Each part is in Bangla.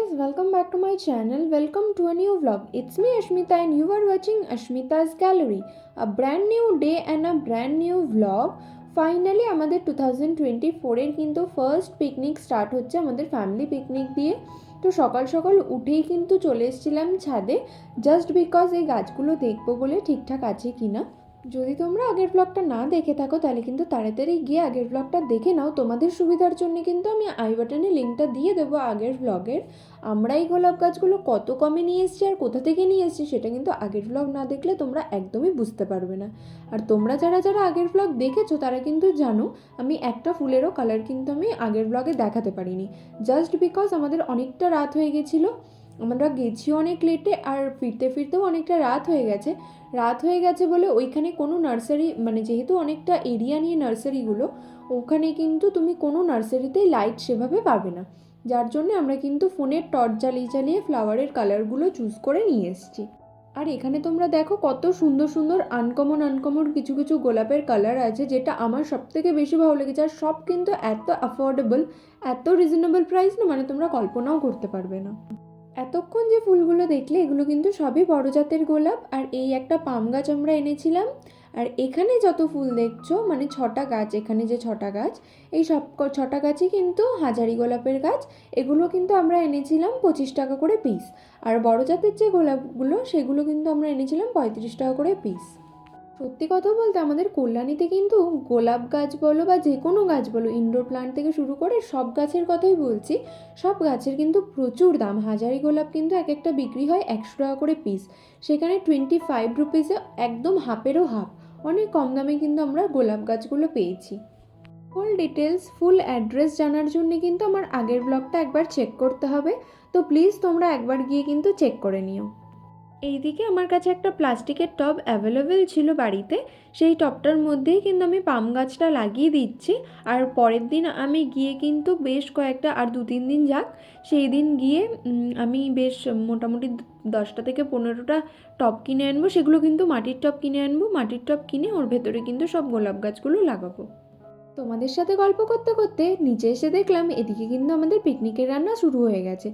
guys, welcome back to my channel. Welcome to a new vlog. It's me Ashmita and you are watching Ashmita's Gallery. A brand new day and a brand new vlog. Finally আমাদের 2024 কিন্তু ফার্স্ট পিকনিক স্টার্ট হচ্ছে আমাদের ফ্যামিলি পিকনিক দিয়ে। তো সকাল সকাল উঠেই কিন্তু চলে এসেছিলাম ছাদে, জাস্ট বিকজ এই গাছগুলো দেখবো বলে ঠিকঠাক আছে কিনা। যদি তোমরা আগের ব্লগটা না দেখে থাকো তাহলে কিন্তু তাড়াতাড়ি গিয়ে আগের ব্লগটা দেখে নাও। তোমাদের সুবিধার জন্য কিন্তু আমি আই বাটনে লিঙ্কটা দিয়ে দেবো আগের ব্লগের। আমরা এই গোলাপ গাছগুলো কত কমে নিয়ে এসেছি আর কোথা থেকে নিয়ে এসেছি সেটা কিন্তু আগের ব্লগ না দেখলে তোমরা একদমই বুঝতে পারবে না। আর তোমরা যারা যারা আগের ব্লগ দেখেছো তারা কিন্তু জানো আমি একটা ফুলেরও কালার কিন্তু আমি আগের ব্লগে দেখাতে পারিনি, জাস্ট বিকজ আমাদের অনেকটা রাত হয়ে গেছিলো। আমরা গেছি অনেক লেটে আর ফিরতে ফিরতেও অনেকটা রাত হয়ে গেছে বলে ওইখানে কোনো নার্সারি, মানে যেহেতু অনেকটা এরিয়া নিয়ে নার্সারিগুলো, ওখানে কিন্তু তুমি কোনো নার্সারিতেই লাইট সেভাবে পাবে না, যার জন্য আমরা কিন্তু ফোনের টর্চ জ্বালিয়ে ফ্লাওয়ারের কালারগুলো চুজ করে নিয়ে এসেছি। আর এখানে তোমরা দেখো কত সুন্দর সুন্দর আনকমন কিছু কিছু গোলাপের কালার আছে, যেটা আমার সবথেকে বেশি ভালো লেগেছে। আর সব কিন্তু এত অ্যাফোর্ডেবল, এত রিজনেবল প্রাইস না, মানে তোমরা কল্পনাও করতে পারবে না। এতক্ষণ যে ফুলগুলো দেখলে এগুলো কিন্তু সবই বড় জাতের গোলাপ। আর এই একটা পাম গাছ আমরা এনেছিলাম। আর এখানে যত ফুল দেখছো মানে 6টা গাছ, এখানে যে 6টা গাছ, এই সব 6টা গাছই কিন্তু হাজারি গোলাপের গাছ। এগুলো কিন্তু আমরা এনেছিলাম 25 টাকা করে পিস। আর বড় জাতের যে গোলাপগুলো সেগুলো কিন্তু আমরা এনেছিলাম 35 টাকা করে পিস। সত্যি কথা বলতে আমাদের কল্যাণীতে কিন্তু গোলাপ গাছ বলো বা যে কোনো গাছ বলো, ইনডোর প্লান্ট থেকে শুরু করে সব গাছের কথাই বলছি, সব গাছের কিন্তু প্রচুর দাম। হাজারি গোলাপ কিন্তু এক একটা বিক্রি হয় 100 টাকা করে পিস, সেখানে 25 রুপিসে একদম হাফেরও হাফ, অনেক কম দামে কিন্তু আমরা গোলাপ গাছগুলো পেয়েছি। ফুল ডিটেলস, ফুল অ্যাড্রেস জানার জন্য কিন্তু আমার আগের ব্লগটা একবার চেক করতে হবে, তো প্লিজ তোমরা একবার গিয়ে কিন্তু চেক করে নিও। এইদিকে আমার কাছে একটা প্লাস্টিকের টব অ্যাভেলেবেল ছিল বাড়িতে, সেই টবটার মধ্যেই কিন্তু আমি পাম গাছটা লাগিয়ে দিচ্ছি। আর পরের দিন আমি গিয়ে কিন্তু বেশ কয়েকটা, আর 2-3 দিন যাক, সেই দিন গিয়ে আমি বেশ মোটামুটি 10টা থেকে 15টা টব কিনে আনবো। সেগুলো কিন্তু মাটির টব কিনে আনবো, মাটির টব কিনে ওর ভেতরে কিন্তু সব গোলাপ গাছগুলো লাগাবো। তোমাদের সাথে গল্প করতে করতে নিচে এসে দেখলাম এদিকে কিন্তু আমাদের পিকনিকের রান্না শুরু হয়ে গেছে।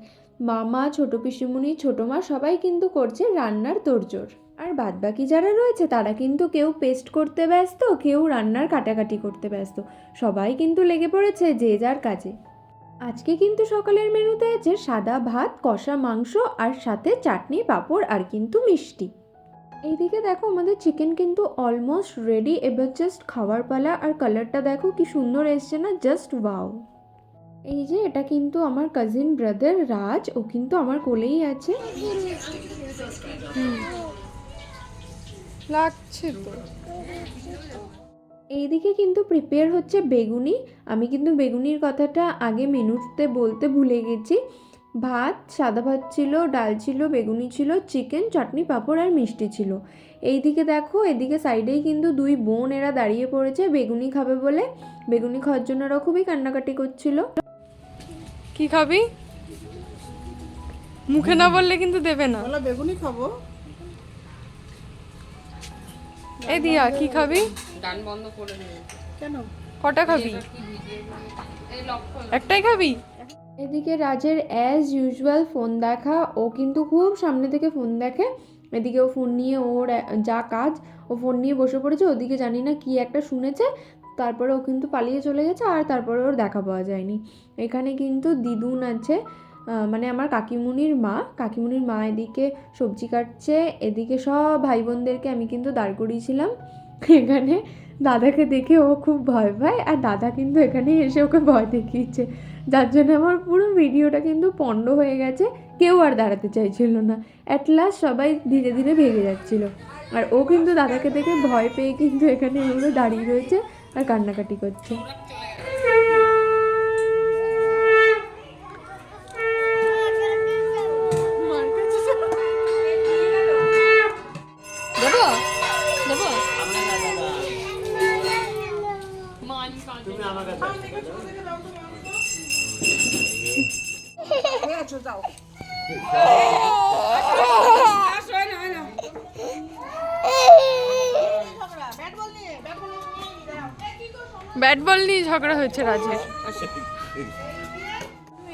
মামা, ছোটো পিসিমণি, ছোটো মা সবাই কিন্তু করছে রান্নার তোড়জোড়। আর বাদবাকি যারা রয়েছে তারা কিন্তু কেউ পেস্ট করতে ব্যস্ত, কেউ রান্নার কাটাকাটি করতে ব্যস্ত, সবাই কিন্তু লেগে পড়েছে যে যার কাজে। আজকে কিন্তু সকালের মেনুতে আছে সাদা ভাত, কষা মাংস আর সাথে চাটনি, পাঁপড় আর কিন্তু মিষ্টি। এইদিকে দেখো আমাদের চিকেন কিন্তু অলমোস্ট রেডি, এবার জাস্ট খাওয়ার পালা। আর কালারটা দেখো কি সুন্দর এসছে না, জাস্ট ওয়াও। এই যে এটা কিন্তু আমার কাজিন ব্রাদার রাজ, ও কিন্তু আমার কোলেই আছে। লাগছে তো। এইদিকে কিন্তু প্রিপেয়ার হচ্ছে বেগুনি। আমি কিন্তু বেগুনির কথাটা আগে মেনুতে বলতে ভুলে গেছি। ভাত, সাদা ভাত ছিল, ডাল ছিল, বেগুনি ছিল, চিকেন, চাটনি, পাঁপড় আর মিষ্টি ছিল। এইদিকে দেখো এদিকে সাইডেই কিন্তু 2 বোন এরা দাঁড়িয়ে পড়েছে বেগুনি খাবে বলে। বেগুনি খাওয়ার জন্য ওরা খুবই কান্নাকাটি করছিল। কি খাবি? মুখে না বললে কিন্তু দেবে না। বেগুনি খাবো। এই দিয়া কি খাবি? গান বন্ধ করে দিয়েছে কেন? কটা খাবি? একটাই খাবি? এদিকে রাজের অ্যাজ ইউজুয়াল ফোন দেখা, ও কিন্তু খুব সামনে থেকে ফোন দেখে। এদিকে ও ফোন নিয়ে ওর যা কাজ, ও ফোন নিয়ে বসে পড়েছে। ওদিকে জানি না কি একটা শুনেছে, তারপরে ও কিন্তু পালিয়ে চলে গেছে, আর তারপরে ওর দেখা পাওয়া যায়নি। এখানে কিন্তু দিদুন আছে, মানে আমার কাকিমুনির মা এদিকে সবজি কাটছে। এদিকে সব ভাই বোনদেরকে আমি কিন্তু দাঁড় করিয়েছিলাম। এখানে দাদাকে দেখে ও খুব ভয় পায়, আর দাদা কিন্তু এখানে এসে ওকে ভয় দেখিয়েছে, যার জন্য আমার পুরো ভিডিওটা কিন্তু পণ্ড হয়ে গেছে। কেউ আর দাঁড়াতে চাইছিল না, অ্যাট লাস্ট সবাই ধীরে ধীরে ভেঙে যাচ্ছিল। আর ও কিন্তু দাদাকে দেখে ভয় পেয়ে কিন্তু এখানে এভাবে দাঁড়িয়ে রয়েছে আর কান্নাকাটি করছে। ব্যাট বল নিয়ে ঝগড়া হয়েছে রাজের।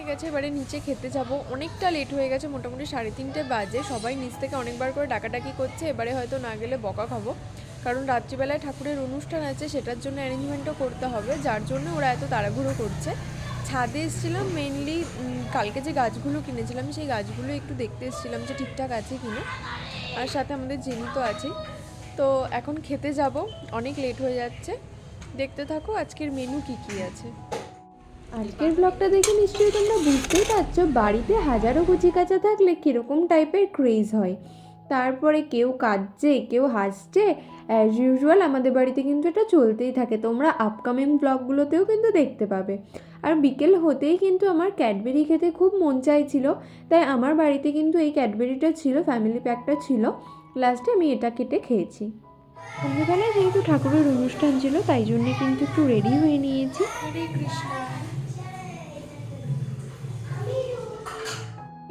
গেছে, এবারে নিচে খেতে যাব। অনেকটা লেট হয়ে গেছে, মোটামুটি 3:30 বাজে। সবাই নিচ থেকে অনেকবার করে ডাকাডাকি করছে, এবারে হয়তো না গেলে বকা খাবো, কারণ রাত্রিবেলায় ঠাকুরের অনুষ্ঠান আছে, সেটার জন্য অ্যারেঞ্জমেন্টও করতে হবে, যার জন্য ওরা এত তাড়াহুড়ো করছে। ছাদে এসেছিলাম মেনলি, কালকে যে গাছগুলো কিনেছিলাম সেই গাছগুলো একটু দেখতে এসেছিলাম যে ঠিকঠাক আছে কিনা, আর সাথে আমাদের জেনি তো আছেই। তো এখন খেতে যাব, অনেক লেট হয়ে যাচ্ছে। দেখতে থাকো আজকের মেনু কি কি আছে। আজকের ব্লগটা দেখে নিশ্চয়ই তোমরা বুঝতেই পারছো বাড়িতে হাজারো কুচি কাচা থাকলে কীরকম টাইপের ক্রেজ হয়। তারপরে কেউ কাঁদছে, কেউ হাসছে, অ্যাজ ইউজুয়াল আমাদের বাড়িতে কিন্তু এটা চলতেই থাকে। তোমরা আপকামিং ব্লগগুলোতেও কিন্তু দেখতে পাবে। আর বিকেল হতেই কিন্তু আমার ক্যাডবেরি খেতে খুব মন চাইছিল, তাই আমার বাড়িতে কিন্তু এই ক্যাডবেরিটা ছিল, ফ্যামিলি প্যাকটা ছিল। লাস্টে আমি এটা কেটে খেয়েছি। সন্ধ্যেবেলায় যেহেতু ঠাকুরের অনুষ্ঠান ছিল তাই জন্যে কিন্তু একটু রেডি হয়ে নিয়েছি। হরে কৃষ্ণ।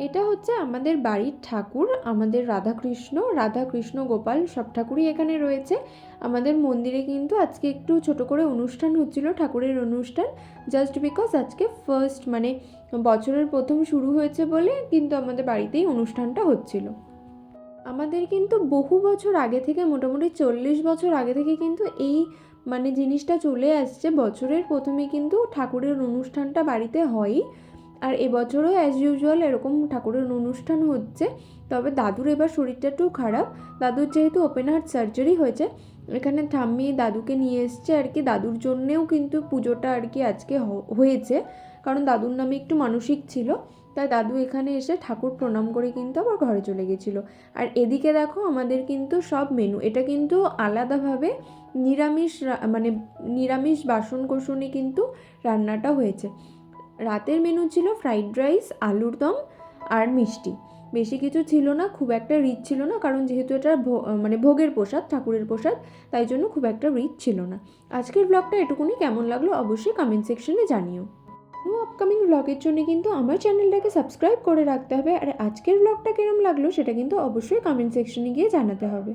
এটা হচ্ছে আমাদের বাড়ির ঠাকুর, আমাদের রাধাকৃষ্ণ গোপাল সব ঠাকুরই এখানে রয়েছে। আমাদের মন্দিরে কিন্তু আজকে একটু ছোট করে অনুষ্ঠান হচ্ছিল, ঠাকুরের অনুষ্ঠান, জাস্ট বিকজ আজকে ফার্স্ট মানে বছরের প্রথম শুরু হয়েছে বলে কিন্তু আমাদের বাড়িতেই অনুষ্ঠানটা হচ্ছিল। আমাদের কিন্তু বহু বছর আগে থেকে, মোটামুটি 40 বছর আগে থেকে কিন্তু এই মানে জিনিসটা চলে আসছে। বছরের প্রথমে কিন্তু ঠাকুরের অনুষ্ঠানটা বাড়িতে হয়ই, আর এবছরও অ্যাজ ইউজুয়াল এরকম ঠাকুরের অনুষ্ঠান হচ্ছে। তবে দাদুর এবার শরীরটা একটু খারাপ, দাদুর যেহেতু ওপেন হার্ট সার্জারি হয়েছে, এখানে ঠাম্মি দাদুকে নিয়ে এসছে আর কি। দাদুর জন্যেও কিন্তু পুজোটা আর কি আজকে হয়েছে, কারণ দাদুর নামে একটু মানসিক ছিল, তাই দাদু এখানে এসে ঠাকুর প্রণাম করে কিন্তু আবার ঘরে চলে গেছিলো। আর এদিকে দেখো আমাদের কিন্তু সব মেনু, এটা কিন্তু আলাদাভাবে মানে নিরামিষ বাসন কোসনে কিন্তু রান্নাটা হয়েছে। রাতের মেনু ছিল ফ্রাইড রাইস, আলুর দম আর মিষ্টি, বেশি কিছু ছিল না, খুব একটা রিচ ছিল না, কারণ যেহেতু এটা মানে ভোগের প্রসাদ, ঠাকুরের প্রসাদ, তাই জন্য খুব একটা রিচ ছিল না। আজকের ব্লগটা এটুকুনি, কেমন লাগলো অবশ্যই কমেন্ট সেকশনে জানিও। আপকামিং ব্লগের জন্য কিন্তু আমার চ্যানেলটাকে সাবস্ক্রাইব করে রাখতে হবে, আর আজকের ব্লগটা কিরম লাগলো সেটা কিন্তু অবশ্যই কমেন্ট সেকশনে গিয়ে জানাতে হবে।